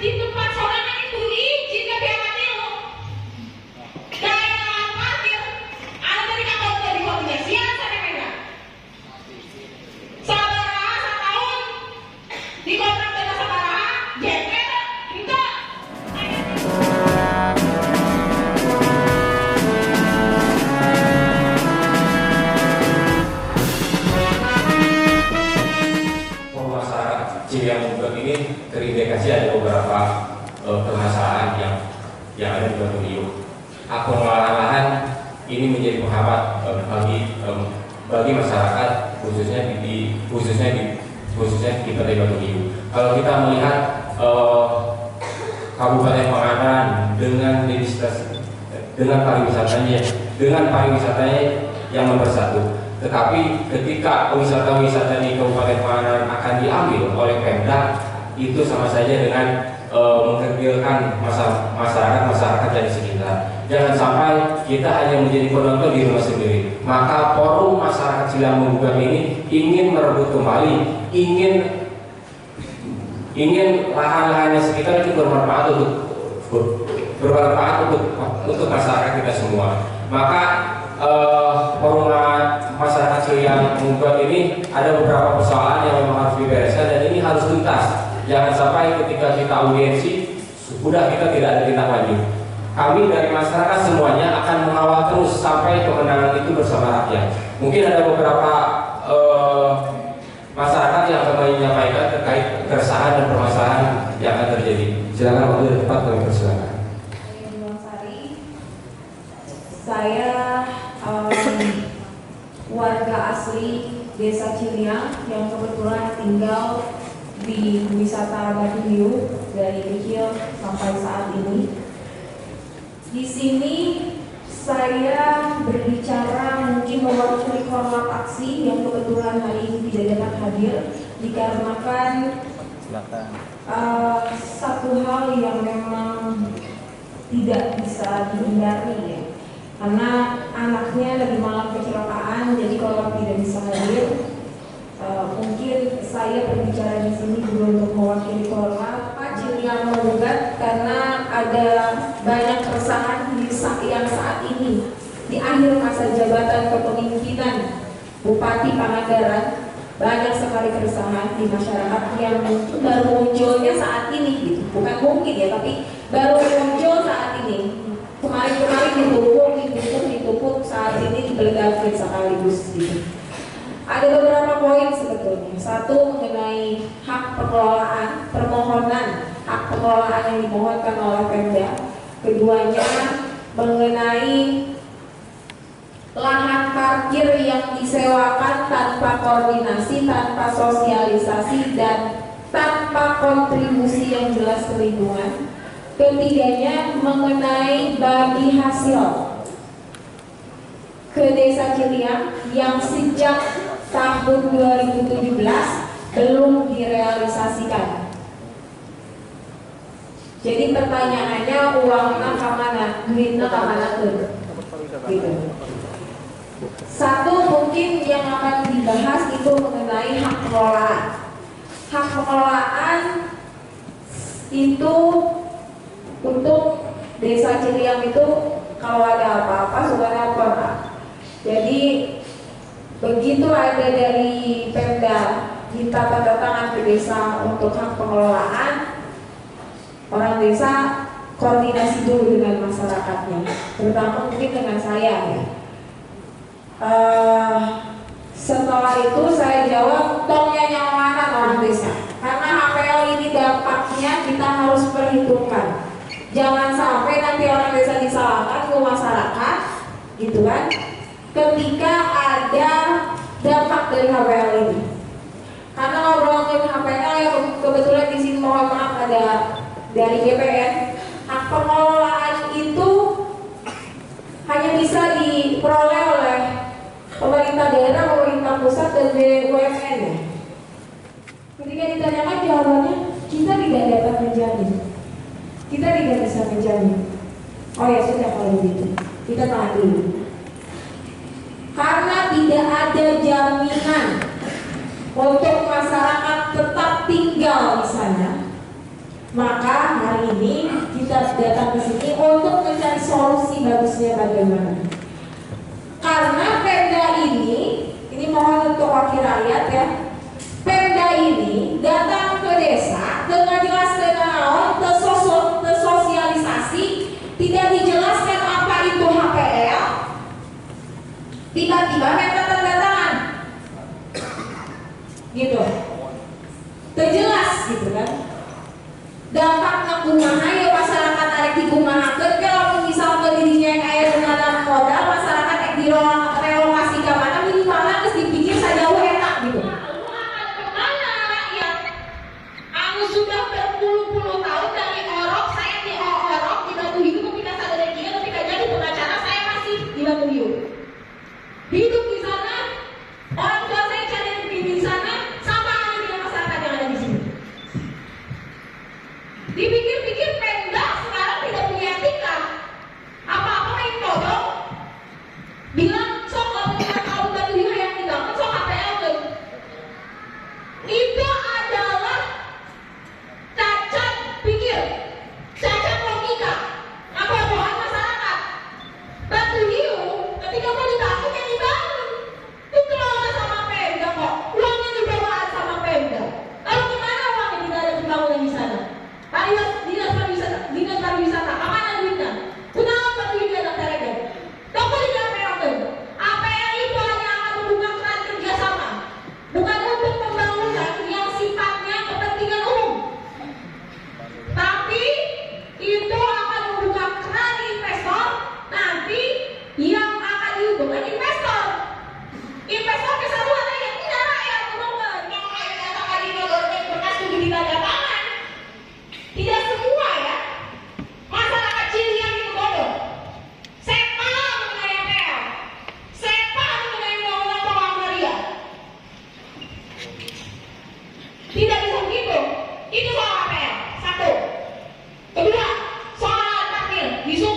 di tempat sorangan itu izin ke pihak dulu. Daerah parkir, ada dari kapal dari koordinasian sampai mereka. Sabaraha setahun di kontrak dengan Sabaraha, JP enggak. Yang membuat ini terindikasi ada beberapa permasalahan yang ada di Batu Hiu. Hak pengelolaan lahan ini menjadi penghambat bagi masyarakat khususnya di Batu Hiu. Kalau kita melihat Kabupaten Pangandaran dengan pariwisatanya yang nomor satu. Tetapi ketika wisata-wisata di Kabupaten Pangandaran akan diambil oleh Pemda, itu sama saja dengan mengkerdilkan masyarakat yang di sekitar. Jangan sampai kita hanya menjadi penonton di rumah sendiri. Maka forum masyarakat Cilang Menggugat ini ingin merebut kembali, ingin lahan-lahannya sekitar itu bermanfaat untuk masyarakat kita semua. Maka forum masyarakat Cilang Menggugat ini ada beberapa persoalan yang memang harus dibereskan dan ini harus tuntas. Jangan sampai ketika kita audiensi sudah kita tidak ada tindak lanjut. Kami dari masyarakat semuanya akan mengawal terus sampai kemenangan itu bersama rakyat. Mungkin ada beberapa masyarakat yang akan menyampaikan terkait keresahan dan permasalahan yang akan terjadi. Silakan waktu dan tempat kami persilakan. Saya warga asli Desa Ciliang yang kebetulan tinggal di wisata Batu Hiu dari kecil sampai saat ini. Di sini saya berbicara mungkin mewakili korlap aksi yang kebetulan hari ini tidak dapat hadir dikarenakan satu hal yang memang tidak bisa dihindari ya. Karena anaknya lagi malam kecelakaan, jadi kalau tidak bisa hadir, mungkin saya berbicara di sini juga untuk mewakili korlap Cilang Menggugat karena ada banyak keresahan yang saat ini di akhir masa jabatan kepemimpinan Bupati Pangandaran. Banyak sekali keresahan di masyarakat yang baru munculnya saat ini, gitu. Bukan mungkin ya, tapi baru muncul saat ini. Kemarin ditumpuk saat ini dibeledakkan sekaligus gitu. Ada beberapa poin sebetulnya. Satu mengenai hak pengelolaan, permohonan hak pengelolaan yang dimohonkan oleh Pemda. Keduanya mengenai lahan parkir yang disewakan tanpa koordinasi, tanpa sosialisasi, dan tanpa kontribusi yang jelas ke lingkungan. Ketiganya mengenai bagi hasil ke Desa Ciliang yang sejak tahun 2017 belum direalisasikan. Jadi pertanyaannya uangnya kemana, duitnya kemana gitu. Satu mungkin yang akan dibahas itu mengenai hak pengelolaan. Hak pengelolaan itu untuk Desa Ciliang itu kalau ada apa-apa suka lapor. Jadi begitu ada dari Pemda minta tanda tangan ke desa untuk hak pengelolaan, orang desa koordinasi dulu dengan masyarakatnya, terutama mungkin dengan saya ya. Setelah itu saya jawab tongnya yang mana orang desa, karena HPL ini dampaknya kita harus perhitungkan. Jangan sampai nanti orang desa disalahkan ke masyarakat, gitu kan? Ketika ada dampak dari HPL ini. Karena ngobrolin HPL ya kebetulan di sini mohon maaf ada dari BPN. Hak pengelolaan itu hanya bisa diperoleh oleh pemerintah daerah, pemerintah pusat, dan BUMN ya. Ketika ditanyakan jawabannya kita tidak dapat menjamin. Kita tidak bisa menjamin. Oh ya sudah kalau begitu kita tahan dulu. Karena tidak ada jaminan untuk masyarakat tetap tinggal di sana, Maka hari ini kita datang ke sini untuk mencari solusi bagusnya bagaimana. Karena Pemda ini mohon untuk wakil rakyat ya. Pemda ini datang ke desa dengan jelas dengan tersosialisasi, tidak dijelaskan apa itu HPL. Tiba-tiba mereka tanda-tangan, gitu, terjelas gitu kan. Dampaknya kumaha ya masyarakat arek dikumahakeun kalau misalkan dirinya yang aya dengan modal masyarakat ek direlokasi ke mana minimalnya geus dipikir sajauh eta gitu. Kemana rakyat? Aku sudah berpuluh-puluh tahun dari Orok, saya di Orok di Batu Hiu ketika sadar dia ketika jadi pengacara saya masih di Batu Hiu. Hidup di sana, orang tua saya cari di sana, sama halnya dengan masyarakat yang ada di sini. Dipikir-pikir Pemda sekarang tidak punya etika. Apa-apa main todong. Bilang sok gak punya tahu Batu Hiu yang tinggalkan sok HPL tuh. Itu adalah cacat pikir, cacat logika, apa-apaan masyarakat. Batu Hiu ketika mau dibangun yang dibangun dikelola sama Pemda kok, uangnya dibawaan sama Pemda. Lalu kemana uangnya tidak ada pembangunan di sana? Dinas pariwisata, kemana duitnya? Kenapa Batu Hiu ada teregan? Toko di APL APL itu hanya akan membuka keran kerjasama, bukan untuk pembangunan yang sifatnya kepentingan umum, tapi itu akan membuka keran investor nanti yang akan dihubungkan investor. Investor keseluruhan yang tidak rakyat ngomong yang rakyat akan didorong bekas tujuh di tanda tangan. Tidak semua ya. Masalah kecil yang itu bodoh. Saya paham mengenai APL. Saya paham mengenai undang-undang Tokoh Maria. Tidak bisa begitu. Itu soal APL. Satu. Kedua, soal parkir. Disub.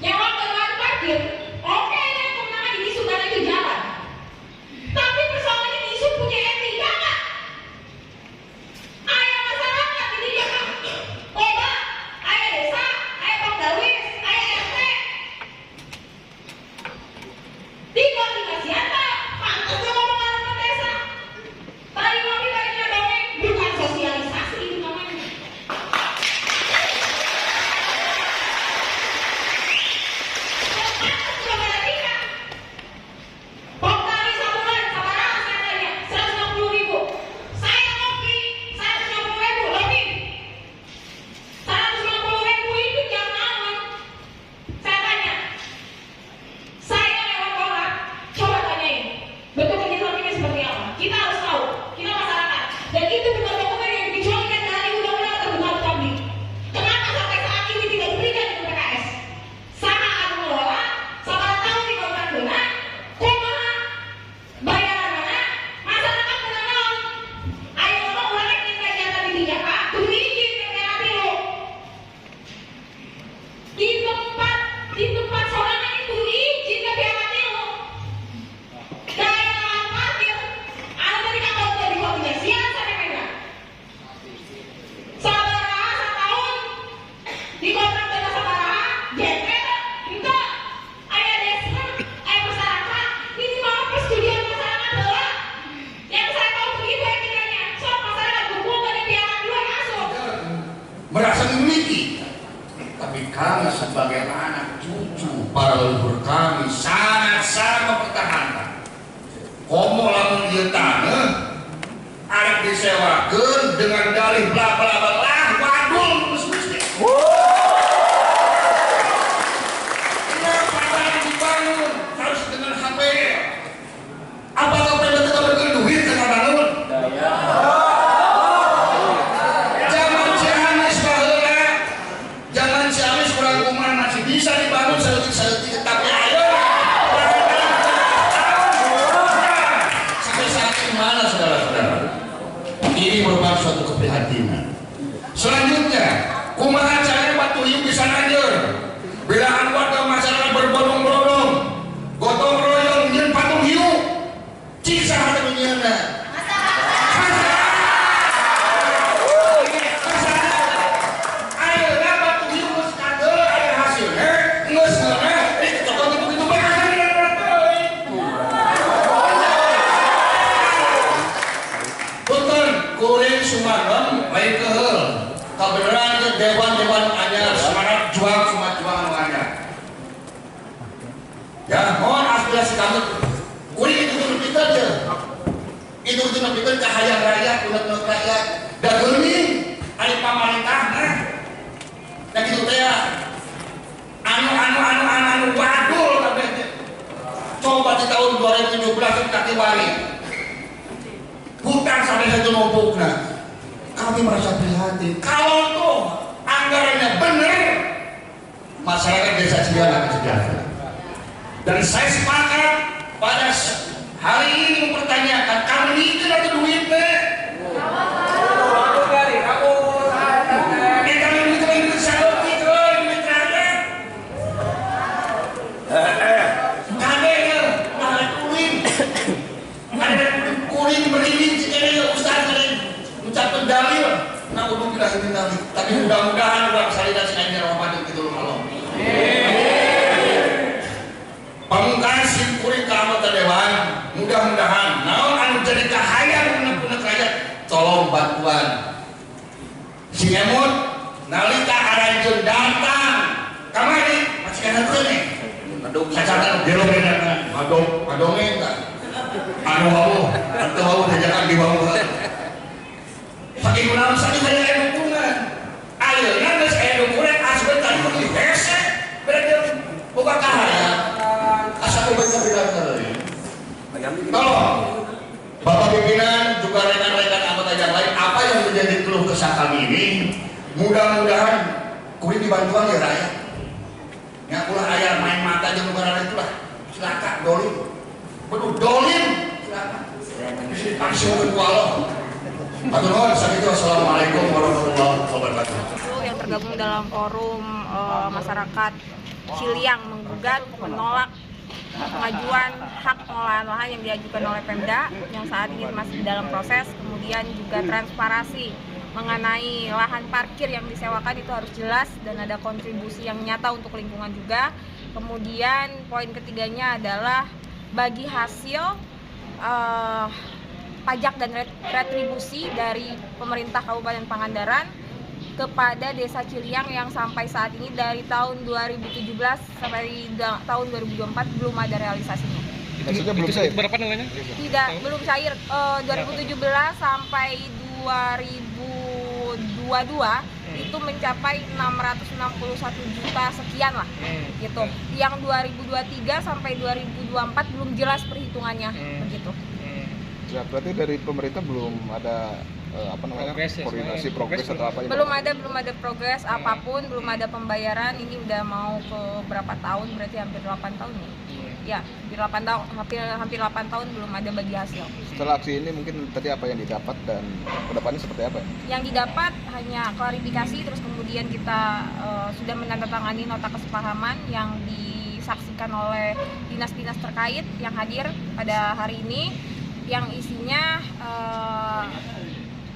Yang waktu parkir. Oke, yang kemenangan di disub karena itu jalan. Tapi persoalannya di disub punya etika nggak? Ayah masyarakat ini dia kan. Oba, ayah desa, ayah pegawai, ayah RT. Di koordinasi apa? Pantas gak ngomong orang desa. Tadi ngopi baiknya dongeng, bukan sosialisasi itu namanya. Pantas gak beretika. Pokoknya sabulan, sabarang saya tanya, 150.000. Saya ngopi, 150.000 lebih. 150.000 itu jam naon? Saya tanya. Saya lewat orang, coba tanyain. Bentuk kerjasamanya seperti apa? Kita harus tahu, kita masyarakat. Dan itu bukan dokumen yang dikecualikan dari undang-undang terbuka publik. Kenapa sampai saat ini tidak diberikan ke PKS? Sama aku ngelola, sama tahu di kontrak benar, kumaha bayaran mana, masyarakat mengenal. Ayo ngomong orang yang kegiatan di dia Pak, kudu izin PPA dulu. Di tempat sorangan itu izin PPA dulu. Daerah parkir, ada tadi kapal udah dikoordinasikan sampai Pemda. Sabaraha setahun di kontrak dengan Sabaraha, JP enggak. Ayah desa, ayah masyarakat, minimal persetujuan masyarakat adalah yang saya tahu begitu etikanya. Soal masyarakat dukung dari pihak dua masuk. Merasa memiliki, tapi kami sebagai anak cucu para leluhur kami sangat-sangat mempertahankan. Komo lamun ieu tanah arek disewakeun dengan dalih bla bla bla wadul mesti. Kenapa harus dibangun harus dengan HPL? Apakah Pemda tidak berikan duit dengan bangun? Zaman Ciamis baheula, zaman Ciamis kurang kumaha masih bisa dibangun seutik-seutik tapi ayo sampai saat ini mana saudara-saudara? Ini merupakan suatu keprihatinan. Selanjutnya, kumaha cara Batu Hiu bisa lanjut? Belahan warga masyarakat berbondong-bondong, gotong royong nyen Batu Hiu, cisah mana? Ayeuna batu hiu geus kandel aya hasilna, geus ngeunah, coba gitu-gitu bae hasilna teuing. Punten, kuring sumanem bae keheul. Kabeneran ke dewan-dewan anyar semangat juang semangat juang anu anyar. Ya, mohon aspirasi kami. Kuring itu kita aja. Itu nepikeun ka hayang rakyat, unek-unek rakyat. Da geuning ari pamarentahna. Da kitu teh anu wadul kabeh teh. Coba di tahun 2017 kaki wali. Hutang sampai satu numpukna. Kami merasa prihatin. Kalau tuh anggarannya benar, masyarakat desa Ciliang akan sejahtera. Dan saya sepakat pada hari ini mempertanyakan, kamu mikir atau duit deh? Kita duit satu itu duit rakyat. Kadang malah kuring beriring jika ustaz ucapkan dalil, nah udah tidak sedih dalil. Tapi mudah-mudahan udah salina sinanya Ramadan gitu loh kalau. Pamungkas sim kuring ka anggota dewan, mudah-mudahan naon anu jadi kahayang unek-unek rakyat, tolong bantuan. Si Emut nalika aranjeun datang kamari majikan teu nih. Aduh, sacatat jero bedana. Madonge tah. Anu wau, atuh wau hajakan di wau. Pakai gunawan sakit saya dukungan. Ayeuna geus aya dukungan asal tadi pergi hese. Berarti boga kahaya. Asa kebanyakan bidang. Tolong Bapak pimpinan juga rekan-rekan anggota yang lain, apa yang menjadi keluh kesah kami ini, mudah-mudahan kuring dibantuan ya rakyat. Ya ulah aya main mata jeung barang itulah. Silakan dolim. Betul dolim. Silakan. Langsung ku Allah. Atur nuhun sakitu. Assalamualaikum warahmatullahi wabarakatuh. Yang tergabung dalam forum masyarakat Ciliang menggugat menolak pengajuan hak pengolahan lahan yang diajukan oleh Pemda yang saat ini masih dalam proses, kemudian juga transparansi mengenai lahan parkir yang disewakan itu harus jelas dan ada kontribusi yang nyata untuk lingkungan juga. Kemudian poin ketiganya adalah bagi hasil pajak dan retribusi dari pemerintah Kabupaten Pangandaran kepada Desa Ciliang yang sampai saat ini dari tahun 2017 sampai tahun 2024 belum ada realisasinya. Maksudnya belum cair? Berapa nilainya? Tidak, belum cair. 2017 sampai 2022 itu mencapai 661 juta sekian lah, gitu. Yang 2023 sampai 2024 belum jelas perhitungannya, begitu. Ya, berarti dari pemerintah belum ada koordinasi progres atau apa? Belum ada progres apapun, belum ada pembayaran. Ini udah mau ke berapa tahun? Berarti hampir 8 tahun ya. Ya, hampir 8 tahun belum ada bagi hasil. Setelah aksi ini mungkin tadi apa yang didapat dan kedepannya seperti apa? Yang didapat hanya klarifikasi, terus kemudian kita sudah menandatangani nota kesepahaman yang disaksikan oleh dinas-dinas terkait yang hadir pada hari ini, yang isinya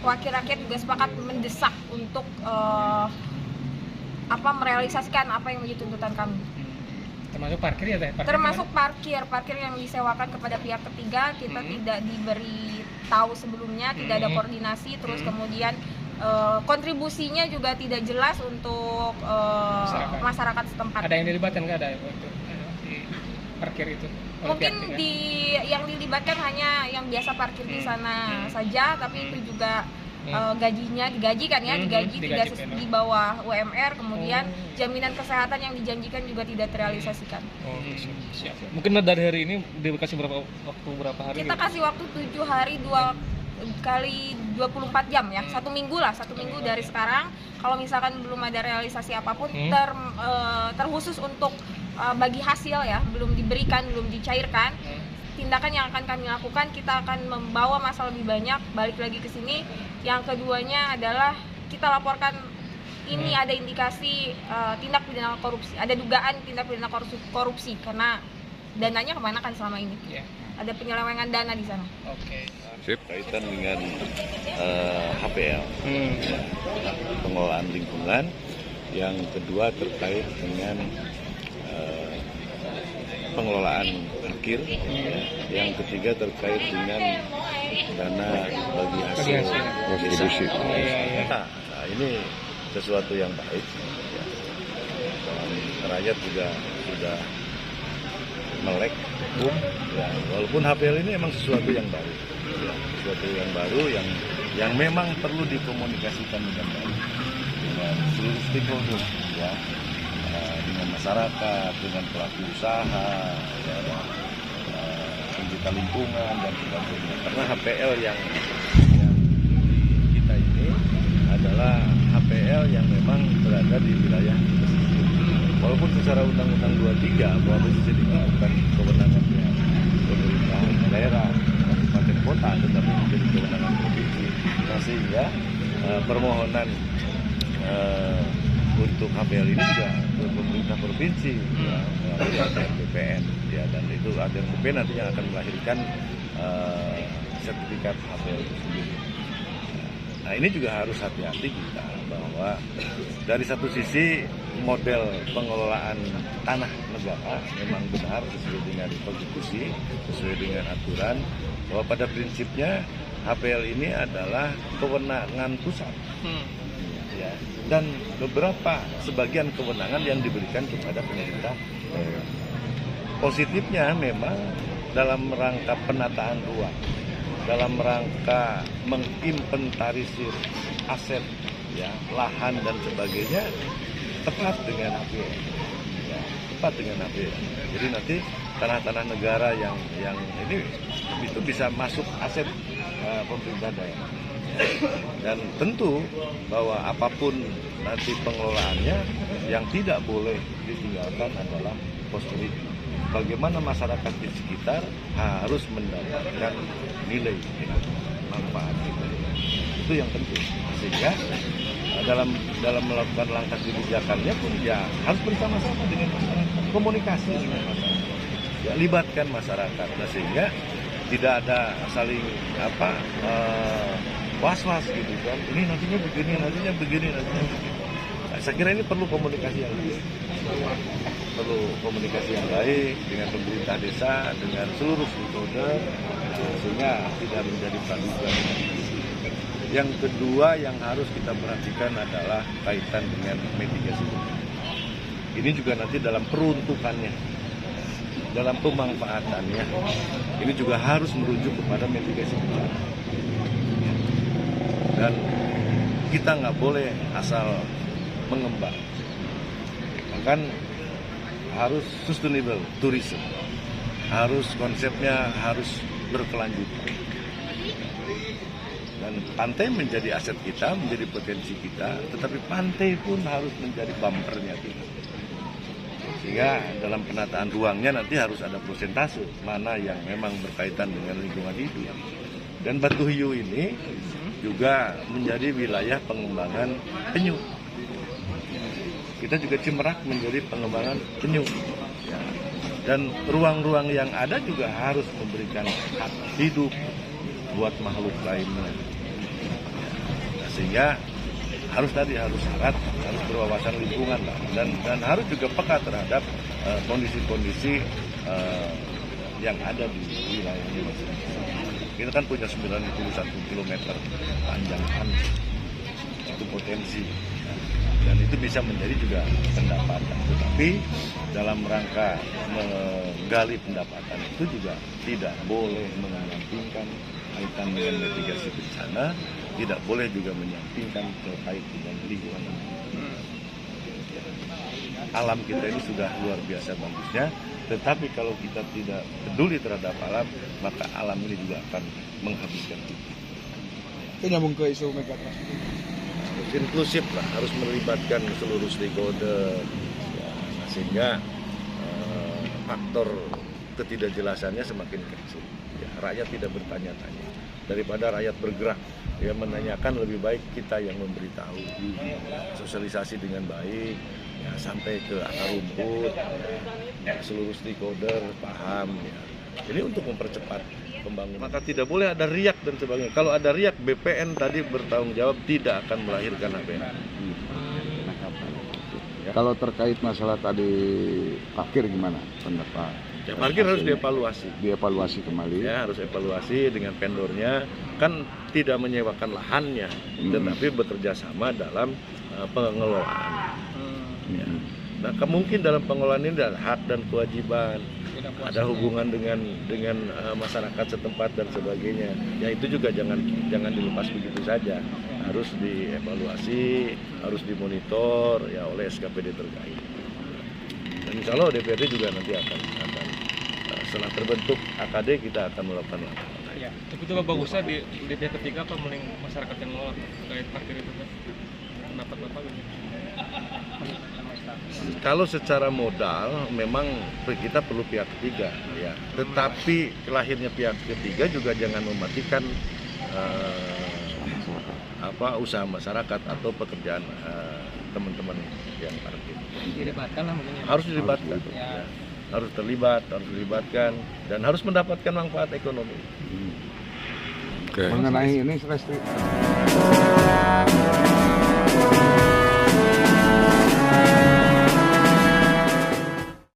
wakil rakyat juga sepakat mendesak untuk merealisasikan apa yang menjadi tuntutan kami. Termasuk parkir ya teh? Termasuk parkir yang disewakan kepada pihak ketiga, kita tidak diberi tahu sebelumnya, tidak ada koordinasi, terus kemudian kontribusinya juga tidak jelas untuk masyarakat setempat. Ada yang dilibatkan nggak ada di parkir itu? Mungkin yang dilibatkan hanya yang biasa parkir di sana saja, tapi itu juga gajinya digaji tidak di bawah UMR, kemudian jaminan kesehatan yang dijanjikan juga tidak terrealisasikan. Siap. Mungkin dari hari ini dikasih berapa hari? Kita kasih waktu 7 hari 2 kali 24 jam ya, 1 minggu dari sekarang. Kalau misalkan belum ada realisasi apapun, terkhusus untuk bagi hasil ya, belum diberikan, belum dicairkan, tindakan yang akan kami lakukan, kita akan membawa masa lebih banyak balik lagi ke sini. Yang keduanya adalah kita laporkan ini ada indikasi tindak pidana korupsi, ada dugaan tindak pidana korupsi karena dananya kemana kan selama ini. ada penyelewengan dana di sana. Oke. Kaitan dengan HPL, pengelolaan lingkungan. Yang kedua terkait dengan pengelolaan parkir. Yang ketiga terkait dengan dana bagi hasil distribusi. Nah, ini sesuatu yang baik. Ya. Dan rakyat juga sudah melek. Ya, walaupun HPL ini memang sesuatu yang baru, ya, sesuatu yang baru yang memang perlu dikomunikasikan dengan baik dengan seluruh stakeholder, ya, dengan masyarakat, dengan pelaku usaha, ya, pencinta lingkungan dan sebagainya. Karena HPL yang kita ini adalah HPL yang memang berada di wilayah pesisir. Walaupun secara Undang-Undang 23 bahwa pesisir itu bukan kewenangannya pemerintah daerah, kabupaten kota, tetapi menjadi kewenangan provinsi. Nah, sehingga permohonan untuk HPL ini juga ke pemerintah provinsi, ya, melalui ADN BPN, ya, dan itu ADN BPN nantinya akan melahirkan sertifikat HPL itu sendiri. Nah, ini juga harus hati-hati kita bahwa dari satu sisi model pengelolaan tanah negara memang benar sesuai dengan konstitusi, sesuai dengan aturan, bahwa pada prinsipnya HPL ini adalah kewenangan pusat. Ya, dan beberapa sebagian kewenangan yang diberikan kepada pemerintah. Positifnya memang dalam rangka penataan ruang, dalam rangka menginventarisir aset, ya, lahan dan sebagainya, tepat dengan HPL, ya, tepat dengan HPL. Jadi nanti tanah-tanah negara yang ini itu bisa masuk aset pemerintah daerah. Dan tentu bahwa apapun nanti pengelolaannya, yang tidak boleh ditinggalkan adalah prosperity. Bagaimana masyarakat di sekitar harus mendapatkan nilai manfaat itu. Itu yang penting. Sehingga dalam melakukan langkah kebijakannya pun ya harus bersama-sama dengan masyarakat, komunikasi dengan masyarakat, ya, libatkan masyarakat. Nah, sehingga tidak ada saling was-was gitu kan, ini nantinya begini, nantinya begini. Nah, saya kira ini perlu komunikasi yang baik, dengan pemerintah desa, dengan seluruh stakeholder, sehingga tidak menjadi praduga. Yang kedua yang harus kita perhatikan adalah kaitan dengan mitigasi. Ini juga nanti dalam peruntukannya, dalam pemanfaatannya, ini juga harus merujuk kepada mitigasi bencana. Dan kita nggak boleh asal mengembang, bahkan harus sustainable tourism, harus konsepnya harus berkelanjutan. Dan pantai menjadi aset kita, menjadi potensi kita, tetapi pantai pun harus menjadi bumpernya kita. Sehingga dalam penataan ruangnya nanti harus ada persentase mana yang memang berkaitan dengan lingkungan hidup. Dan Batu Hiu ini juga menjadi wilayah pengembangan penyu. Kita juga Cimerak menjadi pengembangan penyu. Ya. Dan ruang-ruang yang ada juga harus memberikan hak hidup buat makhluk lainnya. Nah, sehingga harus syarat, harus berwawasan lingkungan lah, dan harus juga peka terhadap kondisi-kondisi yang ada di wilayahnya masing-masing. Kita kan punya 91 km panjang pantai, itu potensi, dan itu bisa menjadi juga pendapatan. Tetapi dalam rangka menggali pendapatan itu juga tidak boleh menyampingkan kaitan dengan mitigasi bencana, tidak boleh juga menyampingkan terkait dengan lingkungan. Alam kita ini sudah luar biasa bagusnya, tetapi kalau kita tidak peduli terhadap alam, maka alam ini juga akan menghabiskan kita. Itu nyambung ke isu megatrust. Inklusif lah, harus melibatkan seluruh stakeholder, ya, sehingga faktor ketidakjelasannya semakin kecil. Ya, rakyat tidak bertanya-tanya, daripada rakyat bergerak, ya, menanyakan, lebih baik kita yang memberitahu, sosialisasi dengan baik, ya, sampai ke akar rumput, ya, seluruh stakeholder paham, ya, Ini untuk mempercepat pembangunan. Maka tidak boleh ada riak dan sebagainya. Kalau ada riak, BPN tadi bertanggung jawab tidak akan melahirkan HBM. Ya. Kalau terkait masalah tadi parkir gimana pendapat? Ya, parkir harus dievaluasi. Dievaluasi kembali. Ya, harus evaluasi dengan vendornya. Kan tidak menyewakan lahannya, tetapi bekerja sama dalam pengelolaan. Ya. Nah, mungkin dalam pengelolaan ini ada hak dan kewajiban, ada hubungan dengan masyarakat setempat dan sebagainya. Ya itu juga jangan dilepas begitu saja. Harus dievaluasi, harus dimonitor ya oleh SKPD terkait. Dan insya Allah DPRD juga nanti akan setelah terbentuk AKD kita akan melakukan langkah. Ya, tapi itu bagusnya di pihak ketiga apa mending masyarakat yang menolak terkait parkir itu kan? Pendapat Bapak gitu. Kalau secara modal memang kita perlu pihak ketiga ya. Tetapi lahirnya pihak ketiga juga jangan mematikan usaha masyarakat atau pekerjaan teman-teman yang parkir. Dilibatkan lah mungkin. Harus dilibatkan. Ya. Harus terlibat, harus dilibatkan dan harus mendapatkan manfaat ekonomi. Mengenai ini Resti.